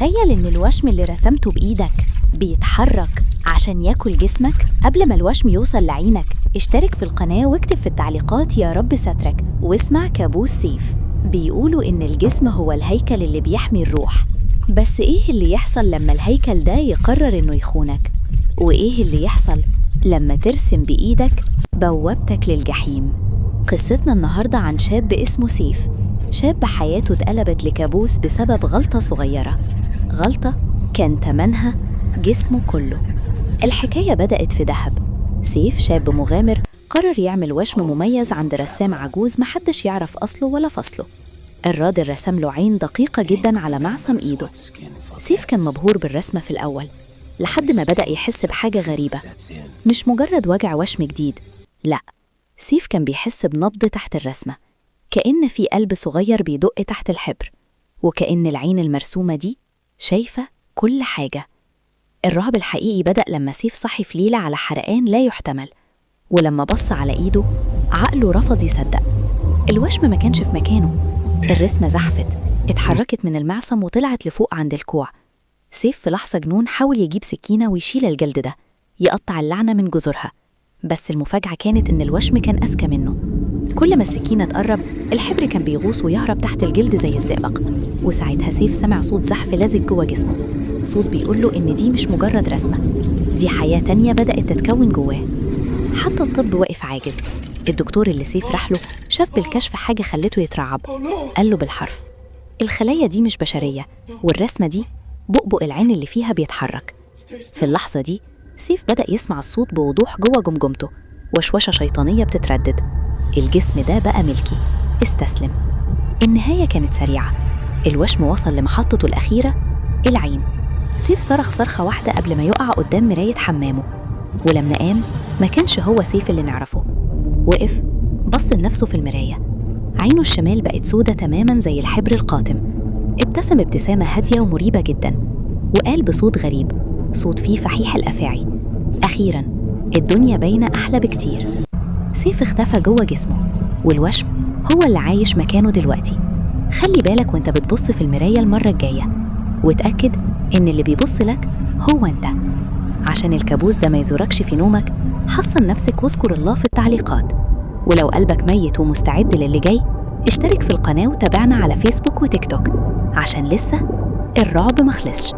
تخيل إن الوشم اللي رسمته بإيدك بيتحرك عشان ياكل جسمك قبل ما الوشم يوصل لعينك. اشترك في القناة واكتب في التعليقات يا رب سترك، واسمع كابوس سيف. بيقولوا إن الجسم هو الهيكل اللي بيحمي الروح، بس إيه اللي يحصل لما الهيكل ده يقرر إنه يخونك؟ وإيه اللي يحصل لما ترسم بإيدك بوابتك للجحيم؟ قصتنا النهاردة عن شاب اسمه سيف، شاب حياته اتقلبت لكابوس بسبب غلطة صغيرة، غلطة كان تمنها جسمه كله. الحكاية بدأت في دهب. سيف شاب مغامر قرر يعمل وشم مميز عند رسام عجوز محدش يعرف أصله ولا فصله. الراجل رسم له عين دقيقة جدا على معصم إيده. سيف كان مبهور بالرسمة في الأول، لحد ما بدأ يحس بحاجة غريبة، مش مجرد وجع وشم جديد، لأ، سيف كان بيحس بنبض تحت الرسمة، كأن في قلب صغير بيدق تحت الحبر، وكأن العين المرسومة دي شايفة كل حاجة. الرعب الحقيقي بدأ لما سيف صحي في ليلة على حرقان لا يحتمل، ولما بص على إيده عقله رفض يصدق. الوشم ما كانش في مكانه، الرسمة زحفت، اتحركت من المعصم وطلعت لفوق عند الكوع. سيف في لحظة جنون حاول يجيب سكينة ويشيل الجلد ده، يقطع اللعنة من جذورها، بس المفاجأة كانت إن الوشم كان أذكى منه. كل ما السكينة تقرب الحبر كان بيغوص ويهرب تحت الجلد زي الزئبق. وساعتها سيف سمع صوت زحف لازق جوه جسمه، صوت بيقوله إن دي مش مجرد رسمة، دي حياة تانية بدأت تتكون جواه. حتى الطب واقف عاجز. الدكتور اللي سيف راح له شاف بالكشف حاجة خلته يترعب، قال له بالحرف: الخلايا دي مش بشرية، والرسمة دي بؤبؤ العين اللي فيها بيتحرك. في اللحظة دي سيف بدأ يسمع الصوت بوضوح جوه جمجمته، وشوشة شيطانية بتتردد: الجسم ده بقى ملكي، استسلم. النهاية كانت سريعة، الوشم وصل لمحطته الأخيرة، العين. سيف صرخ صرخة واحدة قبل ما يقع قدام مراية حمامه، ولما قام ما كانش هو سيف اللي نعرفه. وقف بص لنفسه في المراية، عينه الشمال بقت سودة تماماً زي الحبر القاتم. ابتسم ابتسامة هادية ومريبة جداً، وقال بصوت غريب، صوت فيه فحيح الأفاعي: أخيراً الدنيا باينة أحلى بكتير. سيف اختفى جوه جسمه، والوشم هو اللي عايش مكانه دلوقتي. خلي بالك وانت بتبص في المراية المرة الجاية، وتأكد إن اللي بيبص لك هو انت. عشان الكابوس ده ما يزوركش في نومك، حصن نفسك واذكر الله في التعليقات. ولو قلبك ميت ومستعد للي جاي، اشترك في القناة وتابعنا على فيسبوك وتيك توك، عشان لسه الرعب مخلصش.